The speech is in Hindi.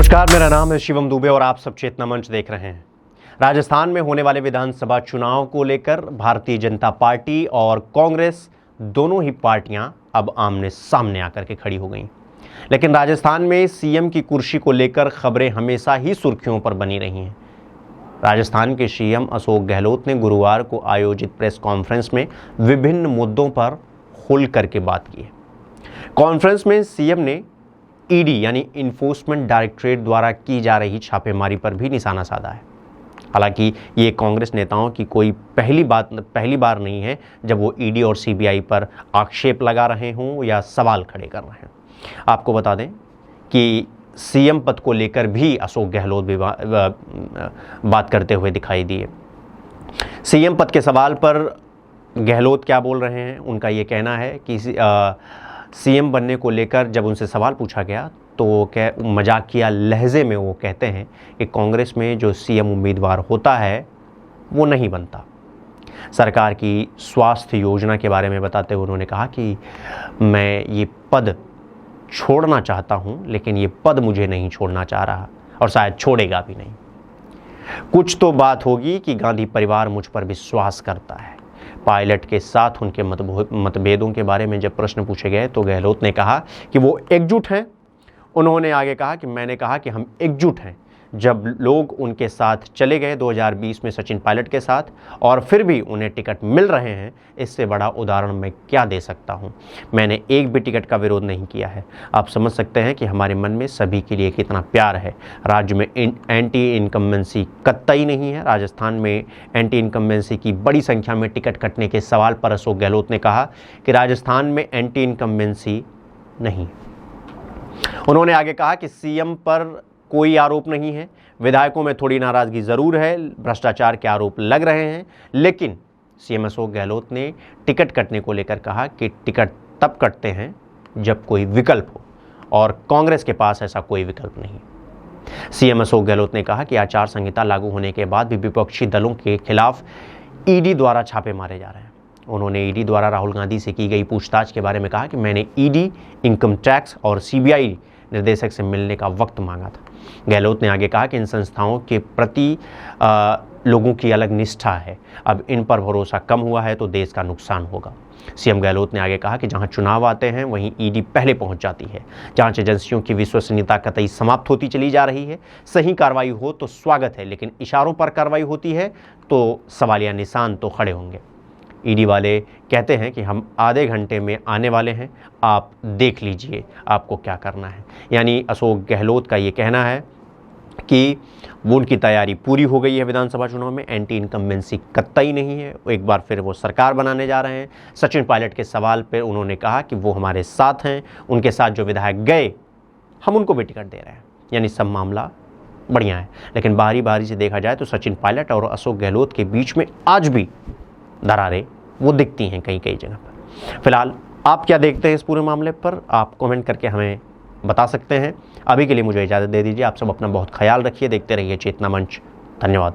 नमस्कार, मेरा नाम है शिवम दुबे और आप सब चेतना मंच देख रहे हैं। राजस्थान में होने वाले विधानसभा चुनाव को लेकर भारतीय जनता पार्टी और कांग्रेस दोनों ही पार्टियां अब आमने सामने आकर के खड़ी हो गईं। लेकिन राजस्थान में सीएम की कुर्सी को लेकर खबरें हमेशा ही सुर्खियों पर बनी रही हैं। राजस्थान के सीएम अशोक गहलोत ने गुरुवार को आयोजित प्रेस कॉन्फ्रेंस में विभिन्न मुद्दों पर खुल करके बात की है। कॉन्फ्रेंस में सीएम ने ईडी यानी इन्फोर्समेंट डायरेक्टरेट द्वारा की जा रही छापेमारी पर भी निशाना साधा है। हालांकि ये कांग्रेस नेताओं की कोई पहली बार नहीं है जब वो ईडी और सीबीआई पर आक्षेप लगा रहे हों या सवाल खड़े कर रहे हैं। आपको बता दें कि सीएम पद को लेकर भी अशोक गहलोत भी बात करते हुए दिखाई दिए। सीएम पद के सवाल पर गहलोत क्या बोल रहे हैं, उनका ये कहना है कि सीएम बनने को लेकर जब उनसे सवाल पूछा गया तो मजाकिया लहजे में वो कहते हैं कि कांग्रेस में जो सीएम उम्मीदवार होता है वो नहीं बनता। सरकार की स्वास्थ्य योजना के बारे में बताते हुए उन्होंने कहा कि मैं ये पद छोड़ना चाहता हूं, लेकिन ये पद मुझे नहीं छोड़ना चाह रहा और शायद छोड़ेगा भी नहीं। कुछ तो बात होगी कि गांधी परिवार मुझ पर विश्वास करता है। पायलट के साथ उनके मतभेदों के बारे में जब प्रश्न पूछे गए तो गहलोत ने कहा कि वो एकजुट हैं। उन्होंने आगे कहा कि मैंने कहा कि हम एकजुट हैं। जब लोग उनके साथ चले गए 2020 में सचिन पायलट के साथ और फिर भी उन्हें टिकट मिल रहे हैं, इससे बड़ा उदाहरण मैं क्या दे सकता हूं। मैंने एक भी टिकट का विरोध नहीं किया है। आप समझ सकते हैं कि हमारे मन में सभी के लिए कितना प्यार है। राज्य में एंटी इनकम्बेंसी कतई नहीं है। राजस्थान में एंटी इनकम्बेंसी की बड़ी संख्या में टिकट कटने के सवाल पर अशोक गहलोत ने कहा कि राजस्थान में एंटी इनकम्बेंसी नहीं। उन्होंने आगे कहा कि सीएम पर कोई आरोप नहीं है। विधायकों में थोड़ी नाराजगी जरूर है, भ्रष्टाचार के आरोप लग रहे हैं, लेकिन सीएम अशोक गहलोत ने टिकट कटने को लेकर कहा कि टिकट तब कटते हैं जब कोई विकल्प हो और कांग्रेस के पास ऐसा कोई विकल्प नहीं। सीएम अशोक गहलोत ने कहा कि आचार संहिता लागू होने के बाद भी विपक्षी दलों के खिलाफ ईडी द्वारा छापे मारे जा रहे हैं। उन्होंने ईडी द्वारा राहुल गांधी से की गई पूछताछ के बारे में कहा कि मैंने ईडी, इनकम टैक्स और सीबीआई निर्देशक से मिलने का वक्त मांगा था। गहलोत ने आगे कहा कि इन संस्थाओं के प्रति लोगों की अलग निष्ठा है। अब इन पर भरोसा कम हुआ है तो देश का नुकसान होगा। सीएम गहलोत ने आगे कहा कि जहां चुनाव आते हैं वहीं ईडी पहले पहुंच जाती है। जांच एजेंसियों की विश्वसनीयता कतई समाप्त होती चली जा रही है। सही कार्रवाई हो तो स्वागत है, लेकिन इशारों पर कार्रवाई होती है तो सवालिया निशान तो खड़े होंगे। ईडी वाले कहते हैं कि हम आधे घंटे में आने वाले हैं, आप देख लीजिए आपको क्या करना है। यानी अशोक गहलोत का ये कहना है कि वो उनकी तैयारी पूरी हो गई है। विधानसभा चुनाव में एंटी इनकम्बेंसी कतई नहीं है। एक बार फिर वो सरकार बनाने जा रहे हैं। सचिन पायलट के सवाल पर उन्होंने कहा कि वो हमारे साथ हैं, उनके साथ जो विधायक गए हम उनको भी टिकट दे रहे हैं। यानी सब मामला बढ़िया है। लेकिन बारी बारी से देखा जाए तो सचिन पायलट और अशोक गहलोत के बीच में आज भी दरारें वो दिखती हैं कई जगह पर। फिलहाल आप क्या देखते हैं इस पूरे मामले पर, आप कमेंट करके हमें बता सकते हैं। अभी के लिए मुझे इजाज़त दे दीजिए। आप सब अपना बहुत ख्याल रखिए। देखते रहिए चेतना मंच। धन्यवाद।